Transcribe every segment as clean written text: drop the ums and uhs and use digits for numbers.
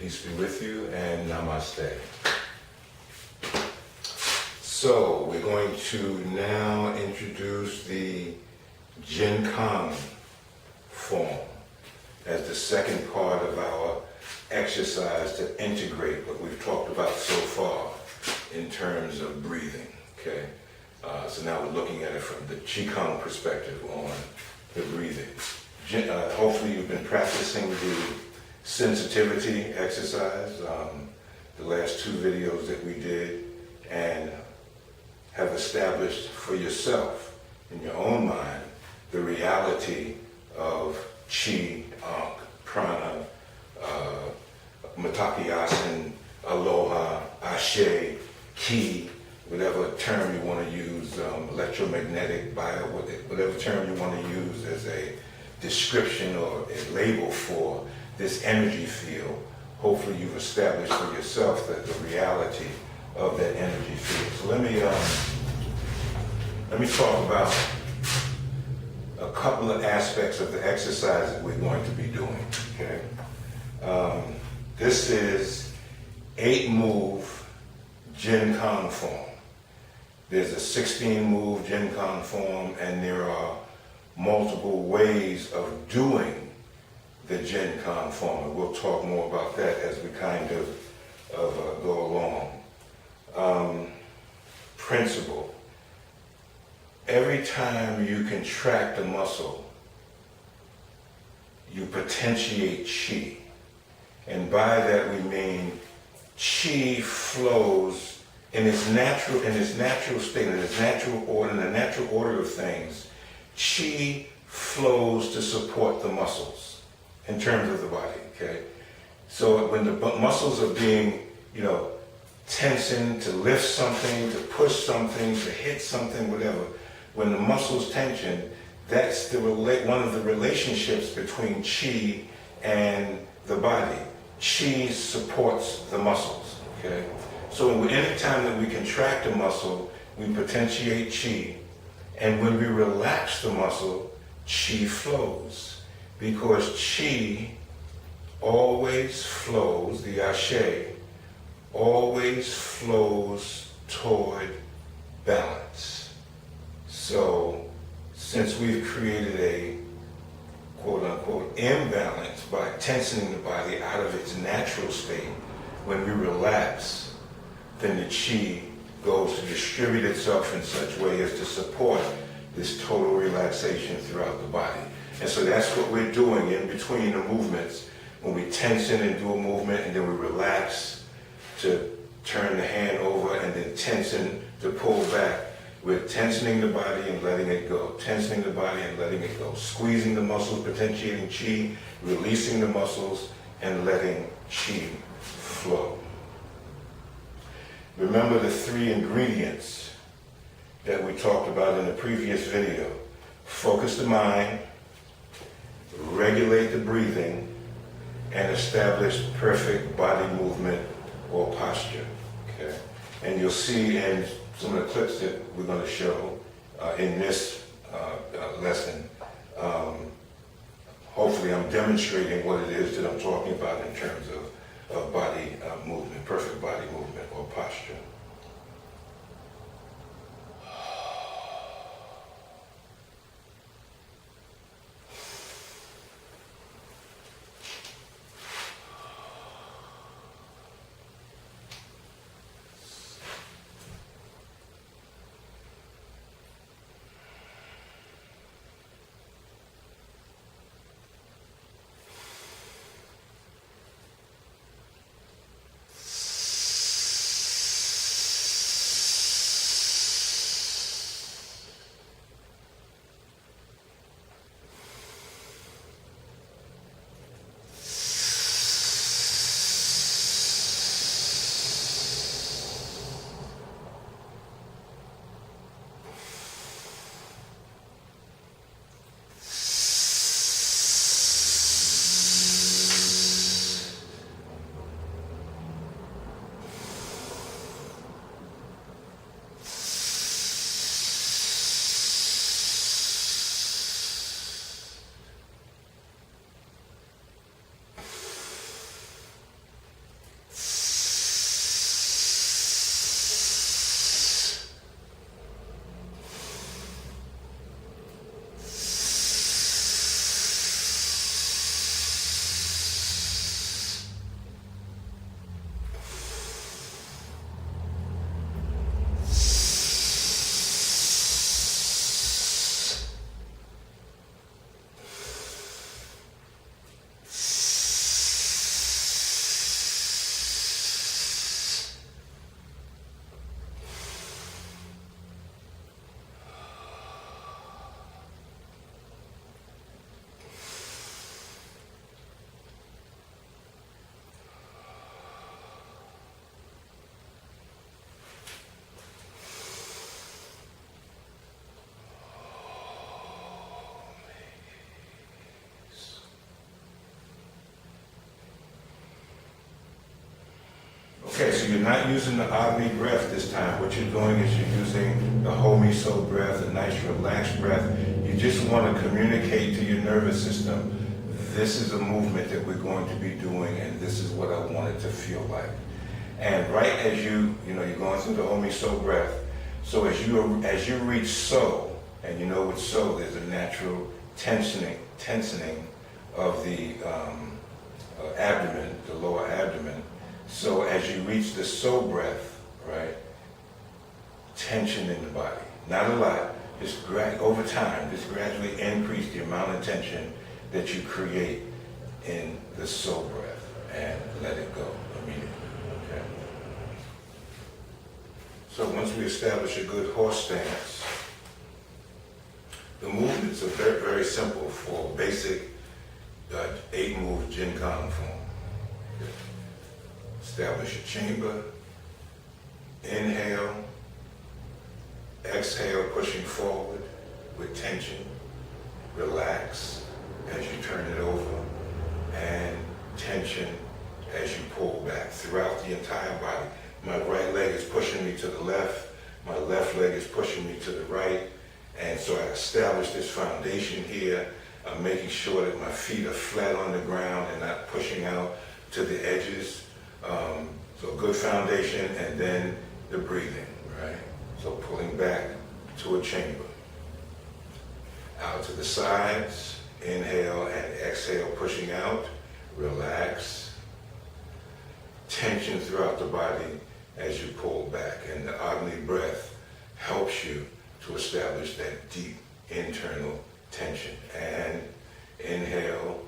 Peace be with you, and Namaste. So, we're going to now introduce the Gin Gong Form as the second part of our exercise to integrate what we've talked about so far in terms of breathing, okay? So now we're looking at it from the Qigong perspective on the breathing. Hopefully you've been practicing the sensitivity exercise, the last two videos that we did, and have established for yourself, in your own mind, the reality of Qi, Ankh, Prana, Matapiyasan, Aloha, Ashe, Ki, whatever term you want to use, electromagnetic, bio, whatever term you want to use as a description or a label for this energy field. Hopefully you've established for yourself that the reality of that energy field. So let me talk about a couple of aspects of the exercise that we're going to be doing, okay? This is 8-move Gin Gong Form. There's a 16-move Gin Gong Form, and there are multiple ways of doing the Gin Gong Form. And we'll talk more about that as we kind of go along. Principle. Every time you contract a muscle, you potentiate Qi. And by that we mean Qi flows in its natural state, in its natural order, in the natural order of things. Qi flows to support the muscles in terms of the body, okay? So when the muscles are being, tensing to lift something, to push something, to hit something, whatever, when the muscles tension, that's one of the relationships between Qi and the body. Qi supports the muscles, okay? So any time that we contract a muscle, we potentiate Qi, and when we relax the muscle, Qi flows, because Qi always flows, the Ashe, always flows toward balance. So, since we've created a quote-unquote imbalance by tensing the body out of its natural state, when we relax, then the Qi goes to distribute itself in such way as to support this total relaxation throughout the body. And so that's what we're doing in between the movements, when we tense in and do a movement, and then we relax to turn the hand over, and then tense in to pull back. We're tensioning the body and letting it go. Tensioning the body and letting it go. Squeezing the muscles, potentiating Qi, releasing the muscles, and letting Qi flow. Remember the 3 ingredients that we talked about in the previous video. Focus the mind, regulate the breathing, and establish perfect body movement or posture. Okay? And you'll see in some of the clips that we're going to show in this lesson, hopefully I'm demonstrating what it is that I'm talking about in terms of body movement, perfect body movement or posture. so you're not using the Agni breath this time. What you're doing is you're using the Homi-So breath, a nice relaxed breath. You just want to communicate to your nervous system, this is a movement that we're going to be doing, and this is what I want it to feel like. And right as you're going through the Homi-So breath, so as you reach So, and you know with So, there's a natural tensioning of the abdomen, the lower abdomen. So as you reach the So breath, right, tension in the body. Not a lot, just over time, just gradually increase the amount of tension that you create in the So breath and let it go immediately, okay? So once we establish a good horse stance, the movements are very, very simple for basic 8-move Gin Gong Form. Establish a chamber, inhale, exhale, pushing forward with tension, relax as you turn it over, and tension as you pull back throughout the entire body. My right leg is pushing me to the left, my left leg is pushing me to the right, and so I establish this foundation here. I'm making sure that my feet are flat on the ground and not pushing out to the edges. So good foundation, and then the breathing, right? So pulling back to a chamber. Out to the sides, inhale and exhale, pushing out, relax. Tension throughout the body as you pull back, and the Agni breath helps you to establish that deep internal tension. And inhale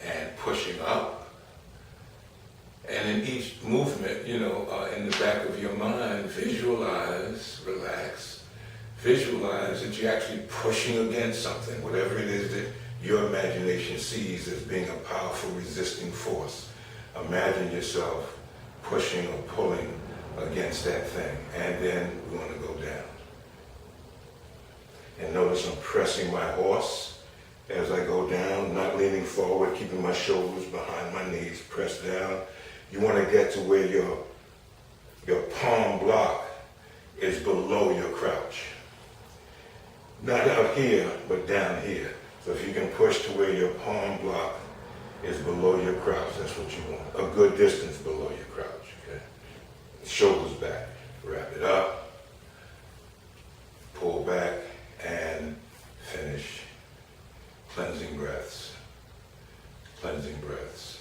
and pushing up. And in each movement, in the back of your mind, visualize, relax, visualize that you're actually pushing against something, whatever it is that your imagination sees as being a powerful resisting force. Imagine yourself pushing or pulling against that thing. And then we want to go down. And notice I'm pressing my horse as I go down, not leaning forward, keeping my shoulders behind my knees, press down. You want to get to where your palm block is below your crouch. Not out here, but down here. So if you can push to where your palm block is below your crouch, that's what you want. A good distance below your crouch, okay? Shoulders back, wrap it up, pull back, and finish. Cleansing breaths, cleansing breaths.